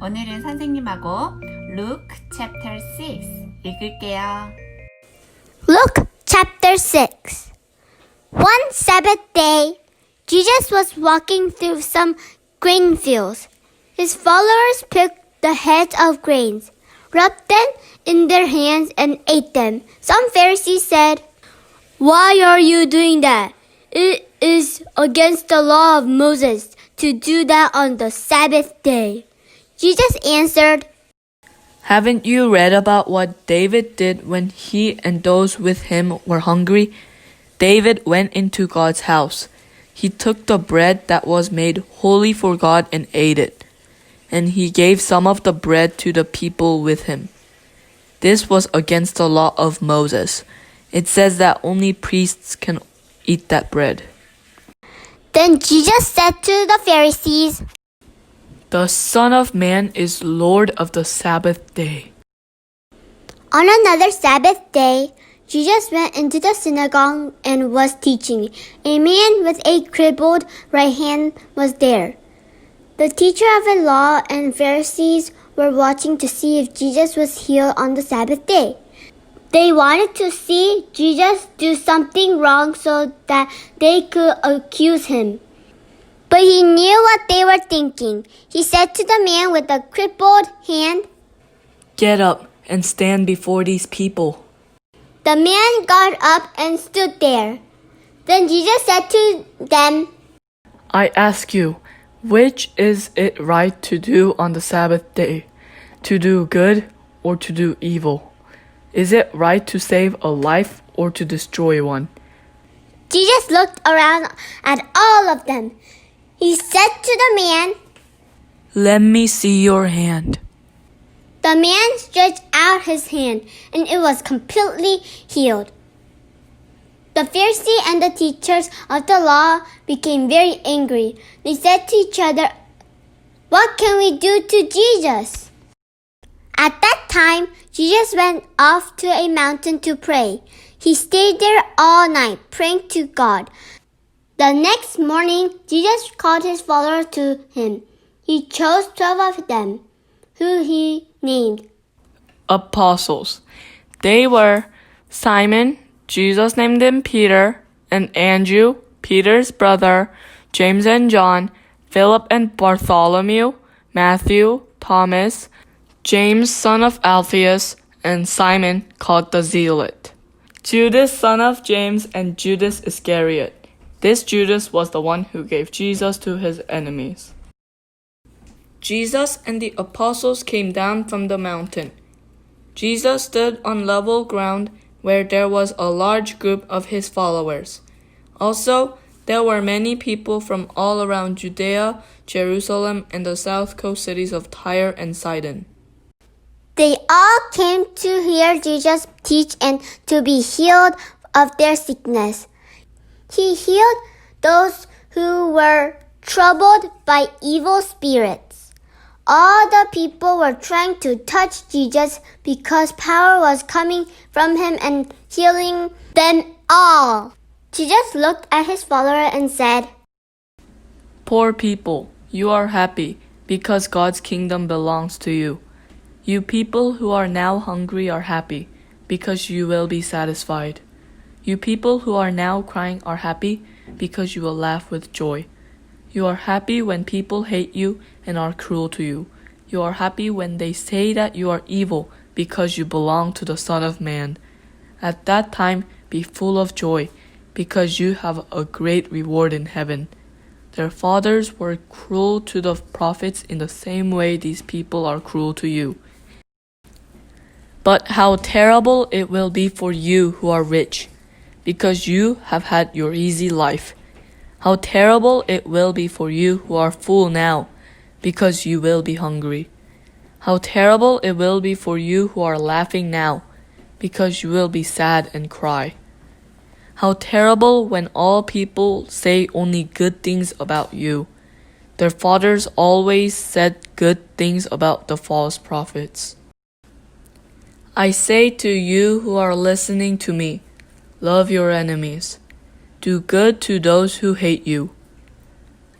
오늘은 선생님하고 Luke chapter 6 읽을게요. Luke chapter 6. One Sabbath day, Jesus was walking through some grainfields. His followers picked the heads of grains, rubbed them in their hands, and ate them. Some Pharisees said, "Why are you doing that? It is against the law of Moses to do that on the Sabbath day." Jesus answered, Haven't you read about what David did when he and those with him were hungry? David went into God's house. He took the bread that was made holy for God and ate it. And he gave some of the bread to the people with him. This was against the law of Moses. It says that only priests can eat that bread. Then Jesus said to the Pharisees, The Son of Man is Lord of the Sabbath day. On another Sabbath day, Jesus went into the synagogue and was teaching. A man with a crippled right hand was there. The teacher of the law and Pharisees were watching to see if Jesus was healed on the Sabbath day. They wanted to see Jesus do something wrong so that they could accuse him. But he knew what they were thinking. He said to the man with the crippled hand, Get up and stand before these people. The man got up and stood there. Then Jesus said to them, I ask you, which is it right to do on the Sabbath day? To do good or to do evil? Is it right to save a life or to destroy one? Jesus looked around at all of them. He said to the man, Let me see your hand. The man stretched out his hand, and it was completely healed. The Pharisees and the teachers of the law became very angry. They said to each other, What can we do to Jesus? At that time, Jesus went off to a mountain to pray. He stayed there all night, praying to God. The next morning, Jesus called his followers to him. He chose 12 of them, who he named Apostles. They were Simon, Jesus named him Peter, and Andrew, Peter's brother, James and John, Philip and Bartholomew, Matthew, Thomas, James son of Alphaeus, and Simon called the Zealot, Judas son of James, and Judas Iscariot. This Judas was the one who gave Jesus to his enemies. Jesus and the apostles came down from the mountain. Jesus stood on level ground where there was a large group of his followers. Also, there were many people from all around Judea, Jerusalem, and the south coast cities of Tyre and Sidon. They all came to hear Jesus teach and to be healed of their sickness. He healed those who were troubled by evil spirits. All the people were trying to touch Jesus because power was coming from him and healing them all. Jesus looked at his followers and said, Poor people, you are happy because God's kingdom belongs to you. You people who are now hungry are happy because you will be satisfied. You people who are now crying are happy because you will laugh with joy. You are happy when people hate you and are cruel to you. You are happy when they say that you are evil because you belong to the Son of Man. At that time, be full of joy because you have a great reward in heaven. Their fathers were cruel to the prophets in the same way these people are cruel to you. But how terrible it will be for you who are rich, because you have had your easy life. How terrible it will be for you who are full now, because you will be hungry. How terrible it will be for you who are laughing now, because you will be sad and cry. How terrible when all people say only good things about you. Their fathers always said good things about the false prophets. I say to you who are listening to me, love your enemies. Do good to those who hate you.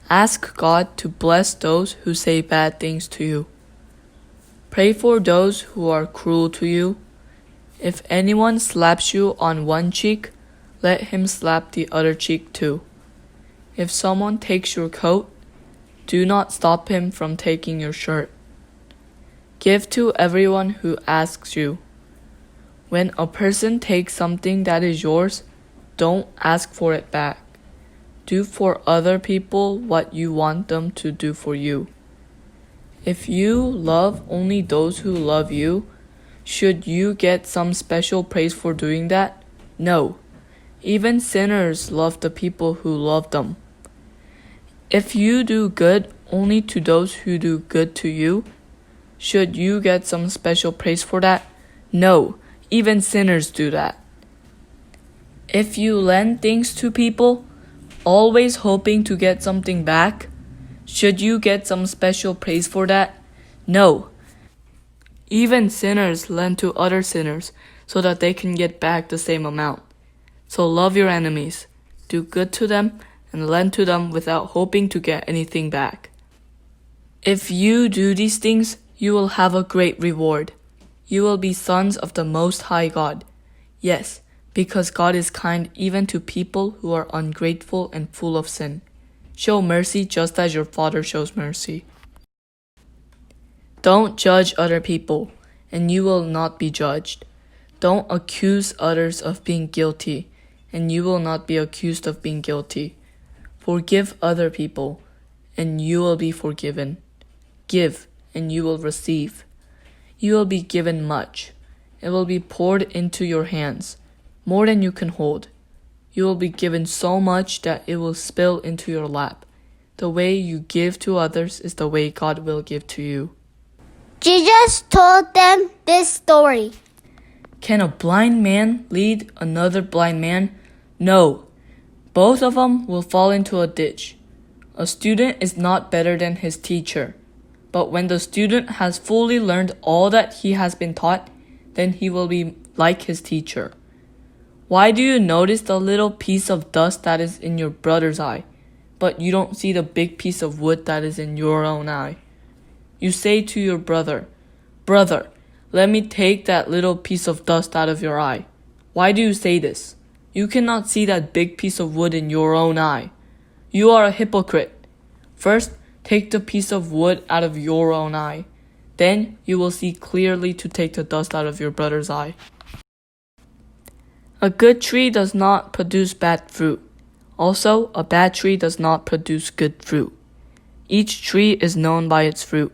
Ask God to bless those who say bad things to you. Pray for those who are cruel to you. If anyone slaps you on one cheek, let him slap the other cheek too. If someone takes your coat, do not stop him from taking your shirt. Give to everyone who asks you. When a person takes something that is yours, don't ask for it back. Do for other people what you want them to do for you. If you love only those who love you, should you get some special praise for doing that? No. Even sinners love the people who love them. If you do good only to those who do good to you, should you get some special praise for that? No. Even sinners do that. If you lend things to people, always hoping to get something back, should you get some special praise for that? No. Even sinners lend to other sinners so that they can get back the same amount. So love your enemies, do good to them, and lend to them without hoping to get anything back. If you do these things, you will have a great reward. You will be sons of the Most High God. Yes, because God is kind even to people who are ungrateful and full of sin. Show mercy just as your Father shows mercy. Don't judge other people, and you will not be judged. Don't accuse others of being guilty, and you will not be accused of being guilty. Forgive other people, and you will be forgiven. Give, and you will receive. You will be given much. It will be poured into your hands, more than you can hold. You will be given so much that it will spill into your lap. The way you give to others is the way God will give to you. Jesus told them this story. Can a blind man lead another blind man? No. Both of them will fall into a ditch. A student is not better than his teacher. But when the student has fully learned all that he has been taught, then he will be like his teacher. Why do you notice the little piece of dust that is in your brother's eye, but you don't see the big piece of wood that is in your own eye? You say to your brother, "Brother, let me take that little piece of dust out of your eye." Why do you say this? You cannot see that big piece of wood in your own eye. You are a hypocrite. First, take the piece of wood out of your own eye. Then you will see clearly to take the dust out of your brother's eye. A good tree does not produce bad fruit. Also, a bad tree does not produce good fruit. Each tree is known by its fruit.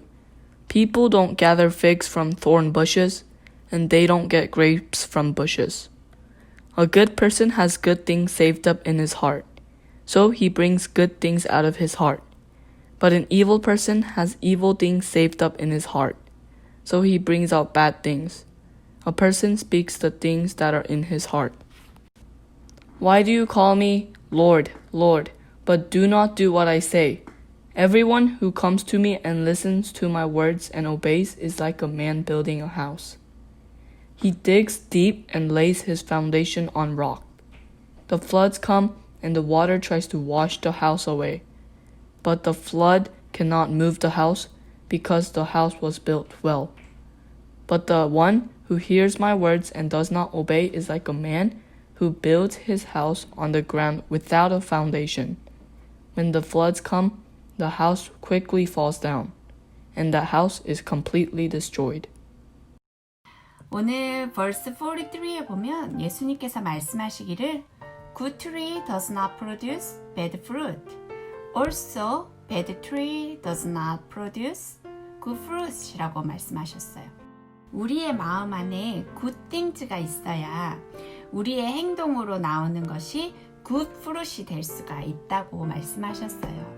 People don't gather figs from thorn bushes, and they don't get grapes from bushes. A good person has good things saved up in his heart, so he brings good things out of his heart. But an evil person has evil things saved up in his heart, so he brings out bad things. A person speaks the things that are in his heart. Why do you call me Lord, Lord, but do not do what I say? Everyone who comes to me and listens to my words and obeys is like a man building a house. He digs deep and lays his foundation on rock. The floods come and the water tries to wash the house away. But the flood cannot move the house because the house was built well. But the one who hears my words and does not obey is like a man who builds his house on the ground without a foundation. When the floods come, the house quickly falls down, and the house is completely destroyed. 오늘 verse 43에 보면 예수님께서 말씀하시기를 Good tree does not produce bad fruit. Also, bad tree does not produce good fruit이라고 말씀하셨어요. 우리의 마음 안에 good things가 있어야 우리의 행동으로 나오는 것이 good fruit이 될 수가 있다고 말씀하셨어요.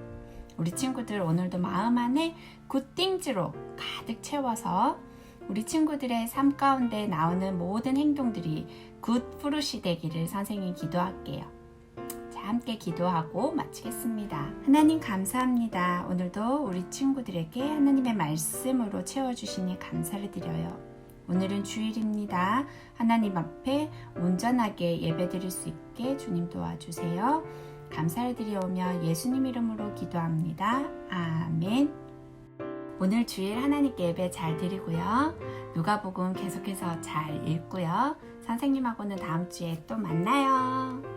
우리 친구들 오늘도 마음 안에 good things로 가득 채워서 우리 친구들의 삶 가운데 나오는 모든 행동들이 good fruit이 되기를 선생님이 기도할게요. 자, 함께 기도하고 마치겠습니다. 하나님 감사합니다. 오늘도 우리 친구들에게 하나님의 말씀으로 채워주시니 감사를 드려요. 오늘은 주일입니다. 하나님 앞에 온전하게 예배드릴 수 있게 주님 도와주세요. 감사를 드리오며 예수님 이름으로 기도합니다. 아멘. 오늘 주일 하나님께 예배 잘 드리고요. 누가복음 계속해서 잘 읽고요. 선생님하고는 다음 주에 또 만나요.